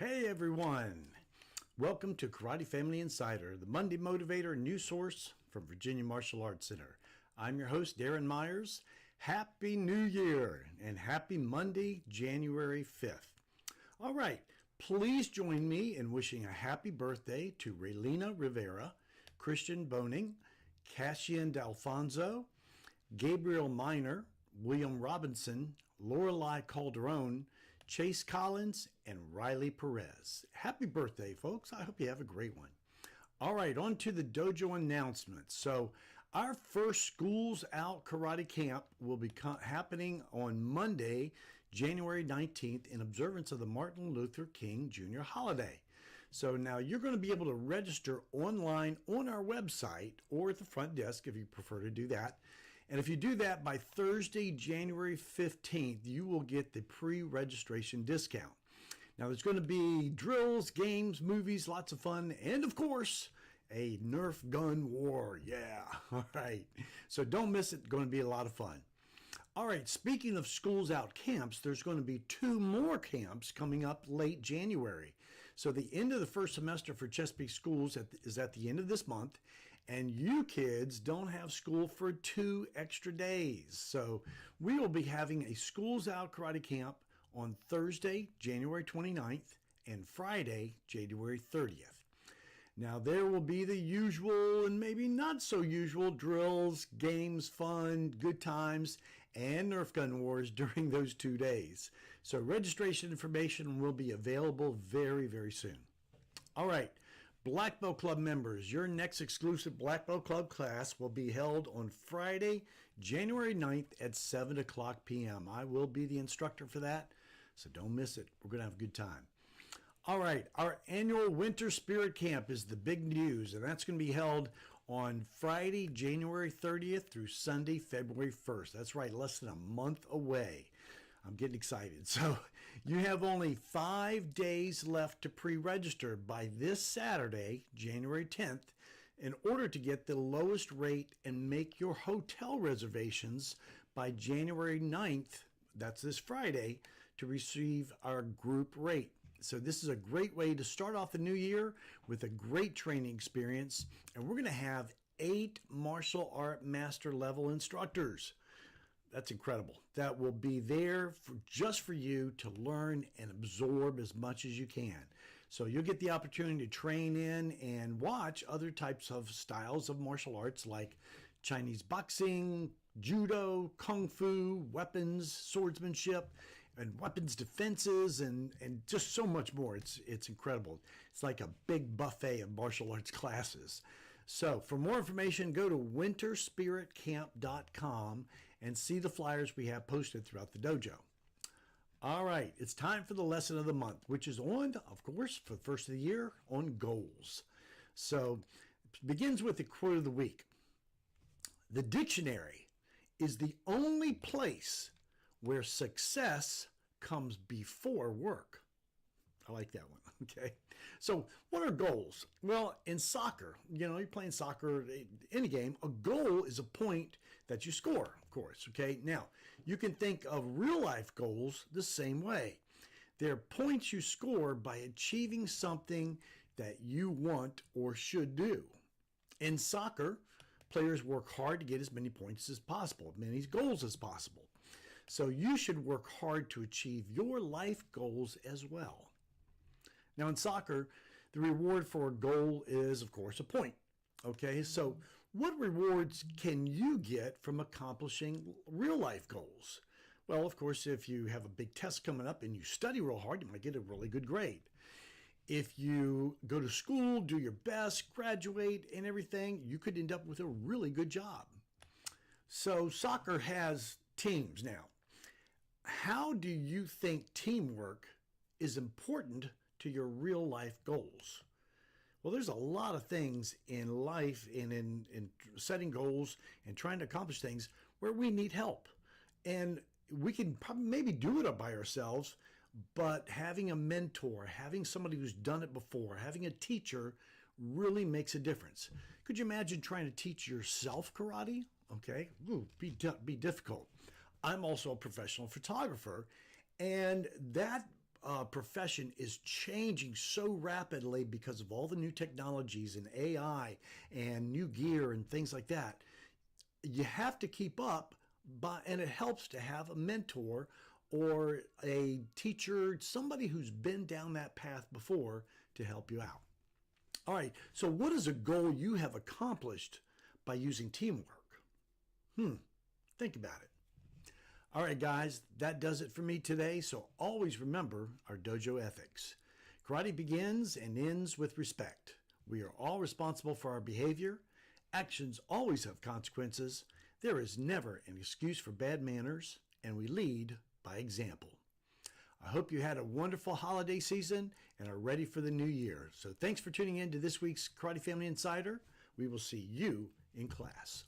Hey everyone! Welcome to Karate Family Insider, the Monday motivator and news source from Virginia Martial Arts Center. I'm your host, Darren Myers. Happy New Year and happy Monday, January 5th. All right, please join me in wishing a happy birthday to Raylina Rivera, Christian Boning, Cassian D'Alfonso, Gabriel Miner, William Robinson, Lorelei Calderon, Chase Collins, and Riley Perez. Happy birthday, folks. I hope you have a great one. All right, on to the dojo announcements. So our first Schools Out Karate Camp will be happening on Monday, January 19th in observance of the Martin Luther King Jr. holiday. So now you're going to be able to register online on our website or at the front desk if you prefer to do that. And if you do that by Thursday, January 15th, you will get the pre-registration discount. Now, there's going to be drills, games, movies, lots of fun, and of course, a Nerf gun war. Yeah, all right. So don't miss it. It's going to be a lot of fun. All right, speaking of Schools Out camps, there's going to be 2 more camps coming up late January. So the end of the first semester for Chesapeake Schools is at the end of this month, and you kids don't have school for 2 extra days. So we will be having a Schools Out Karate Camp on Thursday, January 29th, and Friday, January 30th. Now, there will be the usual and maybe not so usual drills, games, fun, good times, and Nerf gun wars during those 2 days. So registration information will be available very, very soon. All right, Black Belt Club members, your next exclusive Black Belt Club class will be held on Friday, January 9th at 7 o'clock p.m. I will be the instructor for that, so don't miss it. We're going to have a good time. All right, our annual Winter Spirit Camp is the big news, and that's going to be held on Friday, January 30th through Sunday, February 1st. That's right, less than a month away. I'm getting excited. So you have only 5 days left to pre-register by this Saturday, January 10th, in order to get the lowest rate and make your hotel reservations by January 9th, that's this Friday, to receive our group rate. So this is a great way to start off the new year with a great training experience. And we're going to have 8 martial art master level instructors. That's incredible. That will be there just for you to learn and absorb as much as you can. So you'll get the opportunity to train in and watch other types of styles of martial arts like Chinese boxing, judo, kung fu, weapons, swordsmanship, and weapons defenses, and just so much more. It's incredible. It's like a big buffet of martial arts classes. So for more information, go to winterspiritcamp.com and see the flyers we have posted throughout the dojo. All right, it's time for the lesson of the month, which is on, of course, for the first of the year, on goals. So it begins with the quote of the week. The dictionary is the only place where success comes before work. I like that one. Okay. So what are goals? Well, in soccer, you're playing soccer, any game, a goal is a point that you score, of course. Okay. Now, you can think of real life goals the same way. They're points you score by achieving something that you want or should do. In soccer, players work hard to get as many points as possible, as many goals as possible. So you should work hard to achieve your life goals as well. Now in soccer, the reward for a goal is, of course, a point. Okay, so what rewards can you get from accomplishing real life goals? Well, of course, if you have a big test coming up and you study real hard, you might get a really good grade. If you go to school, do your best, graduate and everything, you could end up with a really good job. So soccer has teams now. How do you think teamwork is important to your real life goals? Well, there's a lot of things in life and in setting goals and trying to accomplish things where we need help. And we can probably maybe do it by ourselves, but having a mentor, having somebody who's done it before, having a teacher really makes a difference. Could you imagine trying to teach yourself karate? Okay, be difficult. I'm also a professional photographer, and that profession is changing so rapidly because of all the new technologies and AI and new gear and things like that. You have to keep up, and it helps to have a mentor or a teacher, somebody who's been down that path before to help you out. All right, so what is a goal you have accomplished by using teamwork? Think about it. All right, guys, that does it for me today. So always remember our dojo ethics. Karate begins and ends with respect. We are all responsible for our behavior. Actions always have consequences. There is never an excuse for bad manners, and we lead by example. I hope you had a wonderful holiday season and are ready for the new year. So thanks for tuning in to this week's Karate Family Insider. We will see you in class.